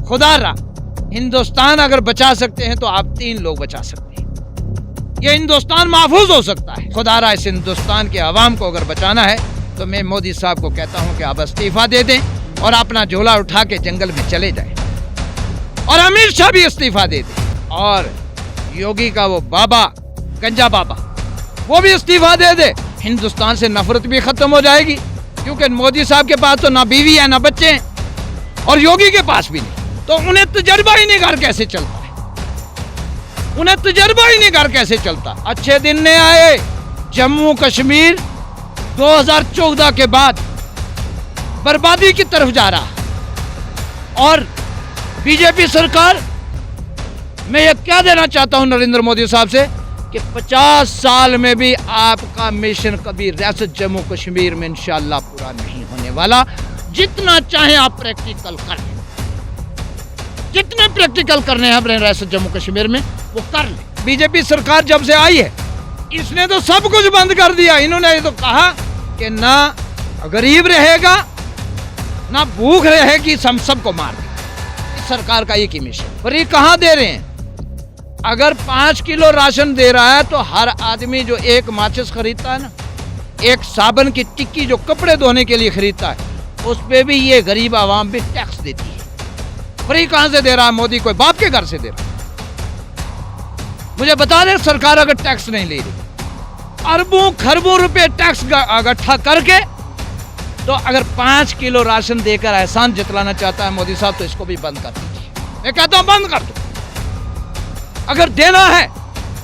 खुदारा हिंदुस्तान अगर बचा सकते हैं तो आप 3 लोग बचा सकते हैं। ये हिंदुस्तान महफूज हो सकता है। खुदारा इस हिंदुस्तान के अवाम को अगर बचाना है तो मैं मोदी साहब को कहता हूं कि आप इस्तीफा दे दें और अपना झोला उठा के जंगल में चले जाएं। और अमित शाह भी इस्तीफा दे दें और योगी का वो बाबा गंजा बाबा वो भी इस्तीफा दे दे। हिंदुस्तान से नफरत भी खत्म हो जाएगी, क्योंकि मोदी साहब के पास तो ना बीवी है ना बच्चे हैं और योगी के पास भी नहीं, तो उन्हें तजर्बा ही नहीं घर कैसे चलता है, उन्हें तजर्बा ही नहीं घर कैसे चलता। अच्छे दिन नहीं आए। जम्मू कश्मीर 2014 के बाद बर्बादी की तरफ जा रहा और बीजेपी सरकार, मैं ये क्या देना चाहता हूं नरेंद्र मोदी साहब से कि 50 साल में भी आपका मिशन कभी रियासत जम्मू कश्मीर में इंशाअल्लाह पूरा नहीं होने वाला। जितना चाहे आप प्रैक्टिकल करें, जितने प्रैक्टिकल करने हैं अपने रियासत जम्मू कश्मीर में वो कर ले। बीजेपी सरकार जब से आई है इसने तो सब कुछ बंद कर दिया। इन्होंने ये तो कहा कि ना गरीब रहेगा ना भूख रहेगी, हम सबको मार दें। इस सरकार का एक ही मिशन। और ये कहाँ दे रहे हैं? अगर 5 किलो राशन दे रहा है तो हर आदमी जो एक माचिस खरीदता है ना, एक साबुन की टिक्की जो कपड़े धोने के लिए खरीदता है, उस पे भी ये गरीब आवाम भी टैक्स देती है। फ्री कहां से दे रहा है? मोदी कोई बाप के घर से दे रहा है? मुझे बता दे, सरकार अगर टैक्स नहीं ले रही, अरबों खरबों रुपए टैक्स इकट्ठा करके, तो अगर 5 किलो राशन देकर एहसान जतलाना चाहता है मोदी साहब तो इसको भी बंद कर दीजिए। मैं कहता हूं बंद कर दो। अगर देना है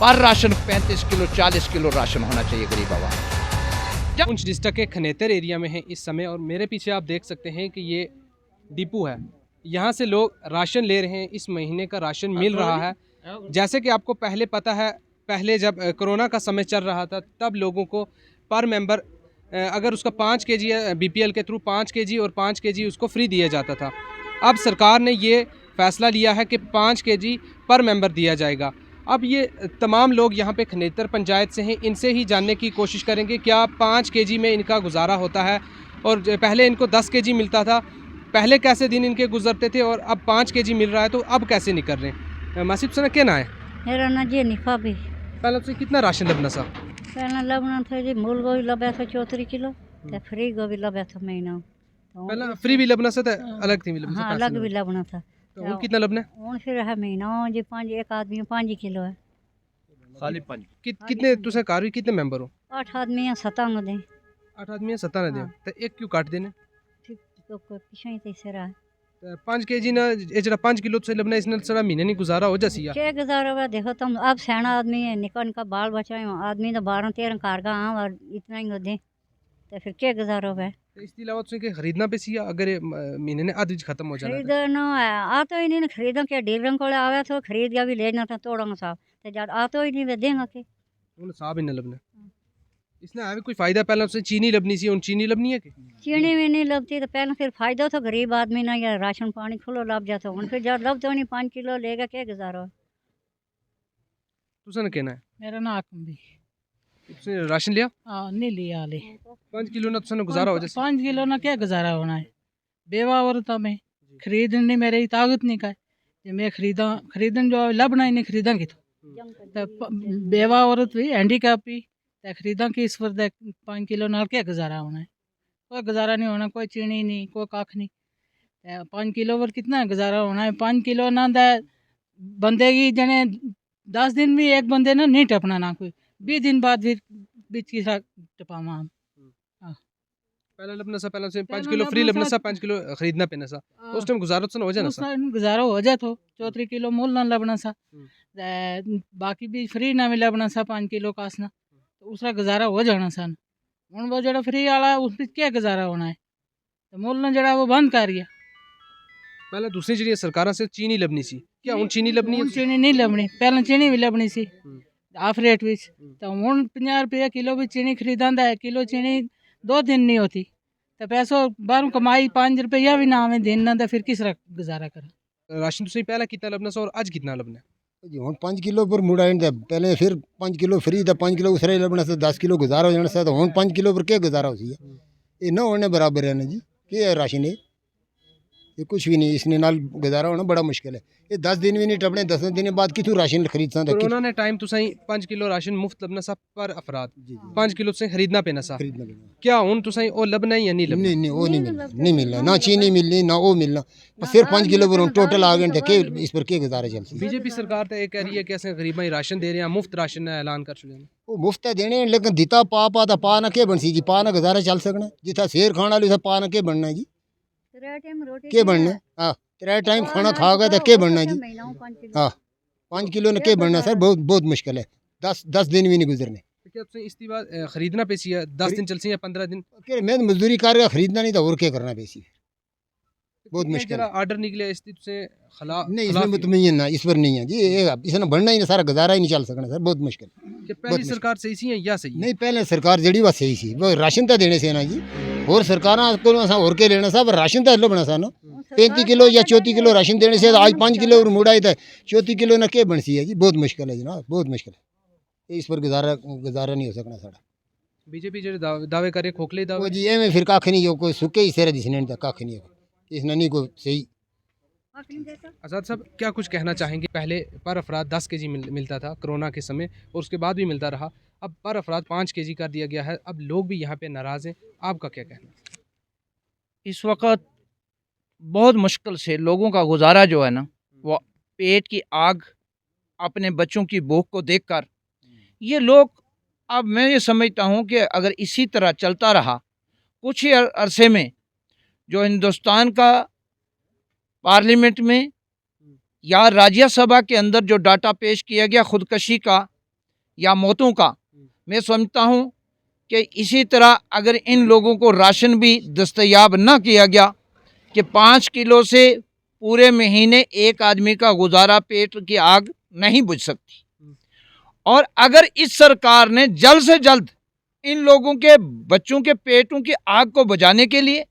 पर राशन 35 किलो 40 किलो राशन होना चाहिए गरीब आवाम। पुंछ डिस्ट्रिक्ट के खनेतर एरिया में है इस समय और मेरे पीछे आप देख सकते हैं कि ये डिपो है। यहाँ से लोग राशन ले रहे हैं। इस महीने का राशन मिल रहा है। जैसे कि आपको पहले पता है, पहले जब कोरोना का समय चल रहा था तब लोगों को पर मेंबर अगर उसका 5 केजी BPL के थ्रू 5 केजी और 5 केजी उसको फ्री दिया जाता था। अब सरकार ने ये फैसला लिया है कि 5 केजी पर मेंबर दिया जाएगा। अब ये तमाम लोग यहाँ पे खनेतर पंचायत से हैं, इनसे ही जानने की कोशिश करेंगे क्या 5 केजी में इनका गुजारा होता है और पहले इनको 10 केजी मिलता था, पहले कैसे दिन इनके गुजरते थे और अब 5 केजी मिल रहा है तो अब कैसे निकल रहे हैं। मासिफ सना क्या ना है? मेरा ना जे निफा भी पहले से कितना राशन लबना सा? पहला लबना था जी, मूल गोभी लबा था 34 किलो, ते फ्री गोभी लबा था महीना। पहला फ्री भी लबना सा था, अलग थी भी लबना सा? हाँ, अलग भी लबना था। तो वो कितना लबना है? और फिर है महीना जी 5 एक आदमी 5 किलो है। खाली 5 कितने तुसे कार कितने मेंबर हो? 8 आदमी है 7 न दे। 8 आदमी है 17 दे। तो एक क्यों काट देने? ठीक तो पिछे ही तैसे रहा। 5 केजी ना ये जरा 5 किलो से लबना इसने सारा महीने नहीं गुजारा हो जासी क्या गुजारा हुआ देखो तुम। अब सैना आदमी है, निकन का बाल बच्चा है, आदमी तो 12-13 कार का हाँ और इतना ही दे तो फिर क्या गुजारा हुआ है। इसके अलावा तुझे के खरीदना पे सी अगर ये महीने ने आधी खत्म हो जाना खरीदना है आता ही नहीं। खरीदा क्या डीलर को आया तो खरीद गया भी लेना था तोड़ा साहब तो जब आता ही नहीं वे देंगे के उन साहब ही न लबना। इसने आवे कोई फायदा? पहले उससे चीनी लबनी सी, उन चीनी लबनी है कि चीनी भी नहीं लगती तो पहले फिर फायदा तो गरीब आदमी ना या राशन पानी खुलो लग जाता हूँ फिर जब लब तो नहीं 5 किलो लेगा क्या गुजारा। तुझे कहना है? मेरा ना आकम भी तुझे राशन लिया? हाँ नहीं लिया ले 5 किलो ना तुझे गुजारा हो जाए? 5 किलो ना क्या गुजारा होना है। बेवा औरत में खरीदने मेरी ताकत नहीं का है। मैं खरीदन जो लबना ही नहीं खरीदा की तो बेवा औरत भी हैंडीकैप भी तो खरीदा की इस पर 5 किलो नाल क्या गुजारा होना है। कोई गुजारा नहीं होना, कोई चीनी नहीं कोई कख नहीं। 5 किलो पर कितना गुजारा होना है? 5 किलो ना बंदे की जने 10 दिन भी एक बंदे ने नहीं टपना ना कोई 20 दिन बाद फिर बीच की टपावा हम। पहले लबना सा, पहले से 5 किलो फ्री लबना सा, 5 किलो खरीदना पेना सा, उस टाइम गुजारा तो हो जाना सा। गुजारा हो जाए तो 34 किलो मूल ना लबना सा, बाकी भी फ्री ना मिला बना सा 5 किलो कासना तो उसका गुजारा हो जाना सा। हूँ वो जो फ्री वाला उस पर क्या गुजारा होना है तो मूल ने जरा वो बंद कर दिया। पहले दूसरी जी सरकार से चीनी लबनी सी, क्या हूँ चीनी लबनी है? चीनी नहीं लबनी, पहले चीनी भी लबनी सी हाफ रेट विच तो हूँ 50 रुपये किलो भी चीनी खरीदा है। किलो चीनी 2 दिन नहीं होती तो पैसों बाहरों कमाई 5 रुपया भी ना हमें देना तो फिर किस तरह गुजारा कर। राशन तुम पहले कितना लबना सा और आज कितना लबना है जी? हूँ 5 किलो पर मुड़ा पहले फिर 5 किलो फ्री था, 5 किलो उसरा लबना से 10 किलो गुजारा हो जाना सा। तो हूँ 5 किलो पर क्या गुजारा हो सी ये ना होने बराबर है ना जी। क्या राशन है ये कुछ भी नहीं, इसने नाल गुजारा होना बड़ा मुश्किल है। ये 10 दिन भी नहीं टपने, 10 दिन बाद कितों राशन खरीद सकता कोरोना ने टाइम तुसाई 5 किलो राशन मुफ्त लबना सा पर अफराद 5 किलो तुसें खरीदना पेना सा खरीदना पड़ेगा। क्या हुन तुसाई ओ लबना या नहीं लबना? नहीं वो नहीं मिलना, नहीं मिलना, ना चीनी मिलनी ना वो मिलना, बस सिर्फ 5 किलो पर टोटल आ गए के इस पर के गुजारा चलती। बीजेपी सरकार तो ये कह रही है कि असें गरीबां राशन दे रहे हैं, मुफ्त राशन का ऐलान कर चुके हैं। वो मुफ्त है देने, लेकिन दिता पा तो पा ना के बनसी जी, पा ना गुजारा चल सकना, जिथा शेर खाना ली पा ना के बनना जी, के बनना। हाँ 3 टाइम खाना खा गए तो के बनना जी। हाँ 5 किलो ने के बनना सर, बहुत बहुत मुश्किल है, 10 दिन भी नहीं गुजरने। तो क्या तुसें इसके बाद खरीदना पेसी है 10 दिन चलसी या 15 दिन? मैं तो मजदूरी कर खरीदना नहीं तो और क्या करना बेसी, बहुत मुश्किल है। ऑर्डर निकले इस तुसे खिलाफ नहीं इसमें मुतमईन ना, इस पर नहीं है जी, इसने बढ़ना ही नहीं, सारा गुजारा ही नहीं चल सकना सर, बहुत मुश्किल। कि पहली सरकार सही सी है या सही है? नहीं पहले सरकार जड़ी बात सही सी, वो राशन तो देने से ना जी, और सरकार को और के लेना साहब, राशन तो लो बना सा ना 35 किलो या 34 किलो राशन देने से आज 5 किलो और मुड़ा था 34 किलो ना के बनसी है जी, बहुत मुश्किल है जनाब, बहुत मुश्किल है, इस पर गुजारा नहीं हो सकना सारा। बीजेपी जो दावे करे खोखले दावे वो जी एवं फिर कख नहीं हो, कोई सुके ही सिर जिसने कख नहीं हो, इसने नहीं कोई सही। आज़ाद साहब क्या कुछ कहना चाहेंगे? पहले पर अफराद 10 केजी मिलता था कोरोना के समय और उसके बाद भी मिलता रहा, अब पर अफराद 5 केजी कर दिया गया है, अब लोग भी यहाँ पे नाराज़ हैं, आपका क्या कहना? इस वक्त बहुत मुश्किल से लोगों का गुजारा जो है ना, वो पेट की आग, अपने बच्चों की भूख को देखकर ये लोग, अब मैं ये समझता हूँ कि अगर इसी तरह चलता रहा कुछ ही अरसे में जो हिंदुस्तान का पार्लियामेंट में या राज्यसभा के अंदर जो डाटा पेश किया गया खुदकशी का या मौतों का, मैं समझता हूँ कि इसी तरह अगर इन लोगों को राशन भी दस्तयाब न किया गया कि 5 किलो से पूरे महीने एक आदमी का गुजारा, पेट की आग नहीं बुझ सकती। और अगर इस सरकार ने जल्द से जल्द इन लोगों के बच्चों के पेटों की आग को बुझाने के लिए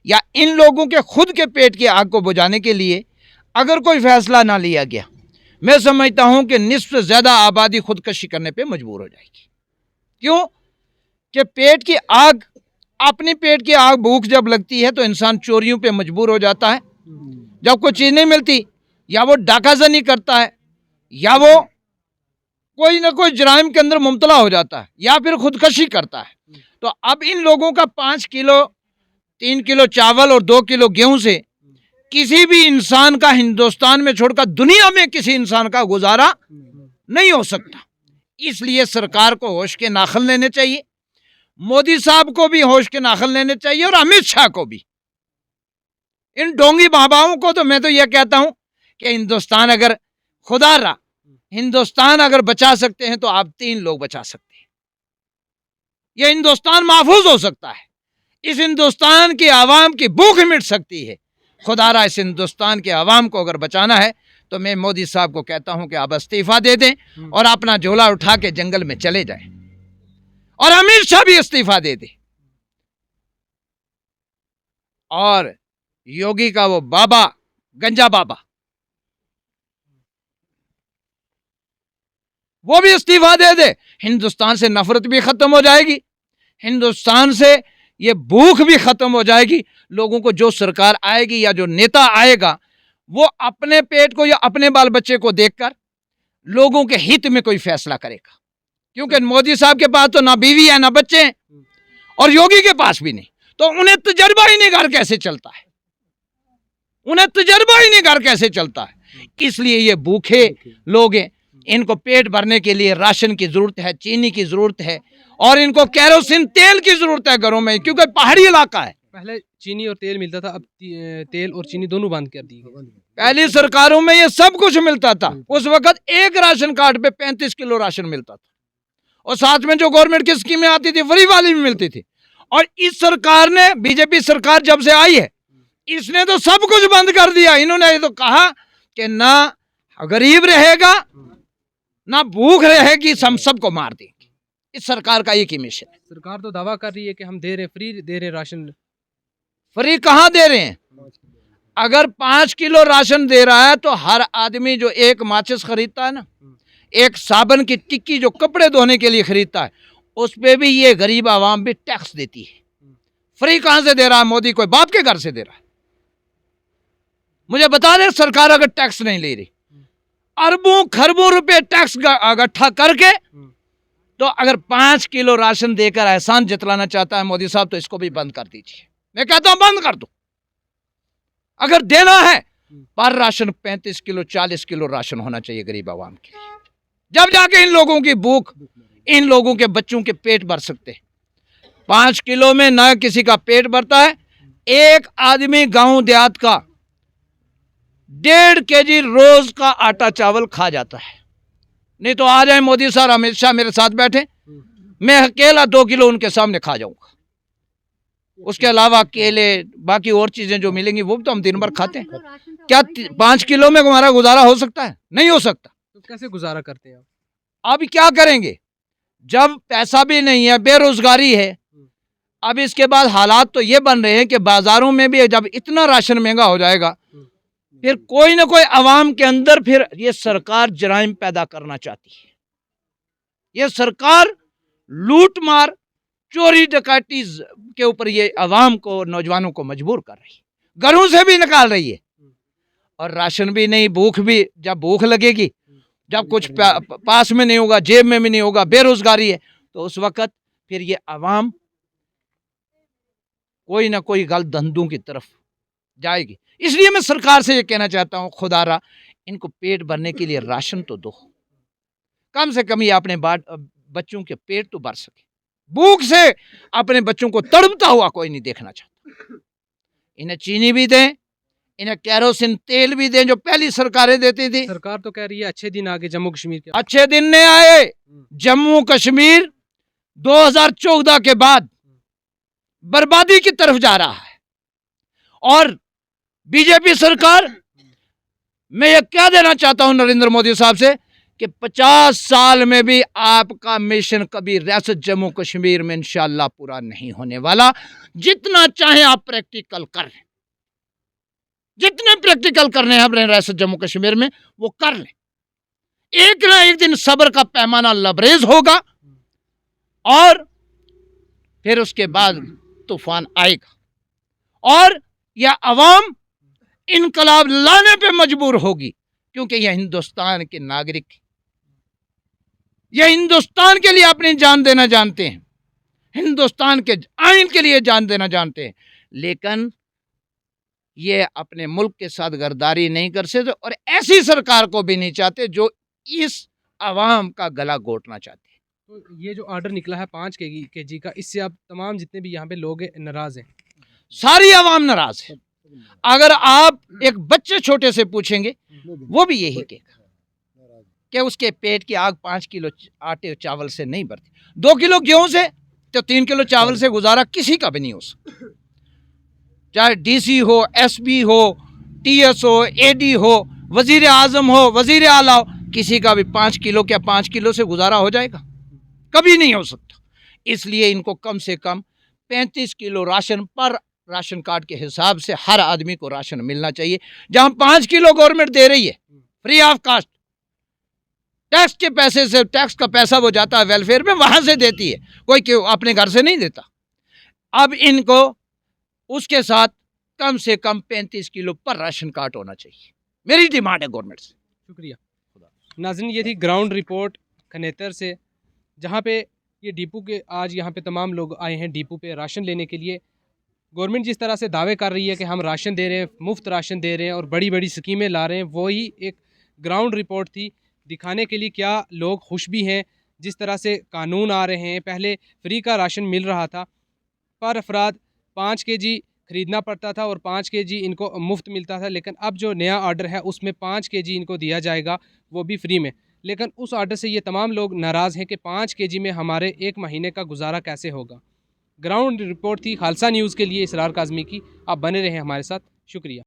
या इन लोगों के खुद के पेट की आग को बुझाने के लिए अगर कोई फैसला ना लिया गया, मैं समझता हूं कि निस्फ से ज़्यादा आबादी खुदकशी करने पे मजबूर हो जाएगी। क्यों कि पेट की आग, अपनी पेट की आग, भूख जब लगती है तो इंसान चोरियों पे मजबूर हो जाता है, जब कोई चीज़ नहीं मिलती या वो डाकाजनी करता है या वो कोई ना कोई जराइम के अंदर मुब्तला हो जाता है या फिर खुदकशी करता है। तो अब इन लोगों का 5 किलो, 3 किलो चावल और 2 किलो गेहूं से किसी भी इंसान का, हिंदुस्तान में छोड़कर दुनिया में किसी इंसान का गुजारा नहीं हो सकता। इसलिए सरकार को होश के नाखन लेने चाहिए, मोदी साहब को भी होश के नाखन लेने चाहिए और अमित शाह को भी। इन ढोंगी बाबाओं को तो मैं तो यह कहता हूं कि हिंदुस्तान अगर खुदा रहा हिंदुस्तान अगर बचा सकते हैं तो आप 3 लोग बचा सकते हैं। यह हिंदुस्तान महफूज हो सकता है, इस हिंदुस्तान की आवाम की भूख मिट सकती है। खुदारा इस हिंदुस्तान के आवाम को अगर बचाना है तो मैं मोदी साहब को कहता हूं कि आप इस्तीफा दे दें और अपना झोला उठा के जंगल में चले जाएं, और अमित शाह भी इस्तीफा दे दे, और योगी का वो बाबा, गंजा बाबा, वो भी इस्तीफा दे दे। हिंदुस्तान से नफरत भी खत्म हो जाएगी, हिंदुस्तान से ये भूख भी खत्म हो जाएगी। लोगों को जो सरकार आएगी या जो नेता आएगा वो अपने पेट को या अपने बाल बच्चे को देखकर लोगों के हित में कोई फैसला करेगा। क्योंकि मोदी साहब के पास तो ना बीवी है ना बच्चे हैं, और योगी के पास भी नहीं, तो उन्हें तजर्बा ही नहीं घर कैसे चलता है, उन्हें तजर्बा ही नहीं घर कैसे चलता है। इसलिए ये भूखे लोग हैं, इनको पेट भरने के लिए राशन की जरूरत है, चीनी की जरूरत है, और इनको कैरोसिन तेल की जरूरत है घरों में, क्योंकि पहाड़ी इलाका है। पहले चीनी और तेल मिलता था, अब तेल और चीनी दोनों बंद कर दी। पहली सरकारों में ये सब कुछ मिलता था। उस वक्त एक राशन कार्ड पे 35 किलो राशन मिलता था, और साथ में जो गवर्नमेंट की स्कीमें आती थी फ्री वाली भी मिलती थी। और इस सरकार ने, बीजेपी सरकार जब से आई है, इसने तो सब कुछ बंद कर दिया। इन्होंने ये तो कहा कि ना गरीब रहेगा ना भूख रहेगी, हम सबको मार देंगे। इस सरकार का एक ही मिशन है। सरकार तो दावा कर रही है कि हम दे रहे, फ्री दे रहे राशन। फ्री कहाँ दे रहे हैं? अगर 5 किलो राशन दे रहा है तो हर आदमी जो एक माचिस खरीदता है ना, एक साबन की टिक्की जो कपड़े धोने के लिए खरीदता है, उस पे भी ये गरीब आवाम भी टैक्स देती है। फ्री कहाँ से दे रहा है मोदी? कोई बाप के घर से दे रहा है। मुझे बता दे, सरकार अगर टैक्स नहीं ले रही, अरबों खरबों रुपए टैक्स इकट्ठा करके, तो अगर 5 किलो राशन देकर एहसान जतलाना चाहता है मोदी साहब, तो इसको भी बंद कर दीजिए। मैं कहता हूं बंद कर दो। अगर देना है पर राशन 35 किलो 40 किलो राशन होना चाहिए गरीब आवाम के लिए, जब जाके इन लोगों की भूख, इन लोगों के बच्चों के पेट भर सकते हैं। 5 किलो में न किसी का पेट भरता है। एक आदमी गांव देहात का 1.5 केजी रोज का आटा चावल खा जाता है। नहीं तो आ जाए मोदी साहब हमेशा मेरे साथ बैठे, मैं अकेला 2 किलो उनके सामने खा जाऊंगा। उसके अलावा केले, बाकी और चीजें जो मिलेंगी वो तो हम दिन भर खाते हैं। क्या 5 किलो में हमारा गुजारा हो सकता है? नहीं हो सकता। तो कैसे गुजारा करते हैं आप? अब क्या करेंगे जब पैसा भी नहीं है, बेरोजगारी है। अब इसके बाद हालात तो ये बन रहे हैं कि बाजारों में भी जब इतना राशन महंगा हो जाएगा, फिर कोई ना कोई अवाम के अंदर फिर ये सरकार जराइम पैदा करना चाहती है। ये सरकार लूट मार, चोरी डकैती के ऊपर ये अवाम को, नौजवानों को मजबूर कर रही है, घरों से भी निकाल रही है। और राशन भी नहीं, भूख भी, जब भूख लगेगी, जब कुछ पास में नहीं होगा, जेब में भी नहीं होगा, बेरोजगारी है, तो उस वक्त फिर ये अवाम कोई ना कोई गलत धंधों की तरफ जाएगी। इसलिए मैं सरकार से ये कहना चाहता हूं, खुदारा इनको पेट भरने के लिए राशन तो दो, कम से कम ये अपने बच्चों के पेट तो भर सके। भूख से अपने बच्चों को तड़पता हुआ कोई नहीं देखना चाहता। इन्हें चीनी भी दें, इन्हें केरोसिन तेल भी दें जो पहली सरकारें देती थी। सरकार तो कह रही है अच्छे दिन आगे जम्मू कश्मीर के। अच्छे दिन नहीं आए। जम्मू कश्मीर 2014 के बाद बर्बादी की तरफ जा रहा है। और बीजेपी सरकार, मैं ये क्या देना चाहता हूं नरेंद्र मोदी साहब से कि 50 साल में भी आपका मिशन कभी रियासत जम्मू कश्मीर में इंशाअल्लाह पूरा नहीं होने वाला। जितना चाहे आप प्रैक्टिकल कर लें, जितने प्रैक्टिकल करने हैं अपने रियासत जम्मू कश्मीर में वो कर लें। एक ना एक दिन सब्र का पैमाना लबरेज होगा और फिर उसके बाद तूफान आएगा और यह अवाम इनकलाब लाने पे मजबूर होगी, क्योंकि यह हिंदुस्तान के नागरिक, यह हिंदुस्तान के लिए अपनी जान देना जानते हैं, हिंदुस्तान के आइन के लिए जान देना जानते हैं, लेकिन ये अपने मुल्क के साथ गद्दारी नहीं कर सकते और ऐसी सरकार को भी नहीं चाहते जो इस अवाम का गला घोटना चाहती है। तो ये जो ऑर्डर निकला है 5 केजी का, इससे आप तमाम जितने भी यहाँ पे लोग हैं नाराज हैं? सारी अवाम नाराज है। अगर आप एक बच्चे छोटे से पूछेंगे वो भी यही कहेगा कि उसके पेट की आग 5 किलो आटे चावल से नहीं भरती। 2 किलो गेहूं से तो 3 किलो चावल से गुजारा किसी का भी नहीं हो सकता। चाहे डीसी हो, एसपी हो, टीएस हो, एडी हो, वजीर आजम हो, वजीर आला हो, किसी का भी 5 किलो क्या 5 किलो से गुजारा हो जाएगा? कभी नहीं हो सकता। इसलिए इनको कम से कम 35 किलो राशन पर राशन कार्ड के हिसाब से हर आदमी को राशन मिलना चाहिए। जहां 5 किलो गवर्नमेंट दे रही है फ्री ऑफ कास्ट, टैक्स के पैसे से, टैक्स का पैसा वो जाता है वेलफेयर में, वहां से देती है, कोई क्यों अपने घर से नहीं देता। अब इनको उसके साथ कम से कम 35 किलो पर राशन कार्ड होना चाहिए, मेरी डिमांड है गवर्नमेंट से। शुक्रिया। नाज़रीन, ये थी ग्राउंड रिपोर्ट खनेतर से, जहाँ पे ये डिपो के आज यहाँ पे तमाम लोग आए हैं डिपो पे राशन लेने के लिए। गवर्नमेंट जिस तरह से दावे कर रही है कि हम राशन दे रहे हैं, मुफ्त राशन दे रहे हैं और बड़ी बड़ी स्कीमें ला रहे हैं, वही एक ग्राउंड रिपोर्ट थी दिखाने के लिए क्या लोग खुश भी हैं। जिस तरह से कानून आ रहे हैं, पहले फ्री का राशन मिल रहा था, पर अफराद 5 केजी ख़रीदना पड़ता था और 5 केजी इनको मुफ्त मिलता था, लेकिन अब जो नया आर्डर है उसमें 5 केजी इनको दिया जाएगा, वो भी फ्री में। लेकिन उस आर्डर से ये तमाम लोग नाराज़ हैं कि 5 केजी में हमारे 1 महीने का गुजारा कैसे होगा। ग्राउंड रिपोर्ट थी खालसा न्यूज़ के लिए इसरार काज़मी की। आप बने रहें हमारे साथ। शुक्रिया।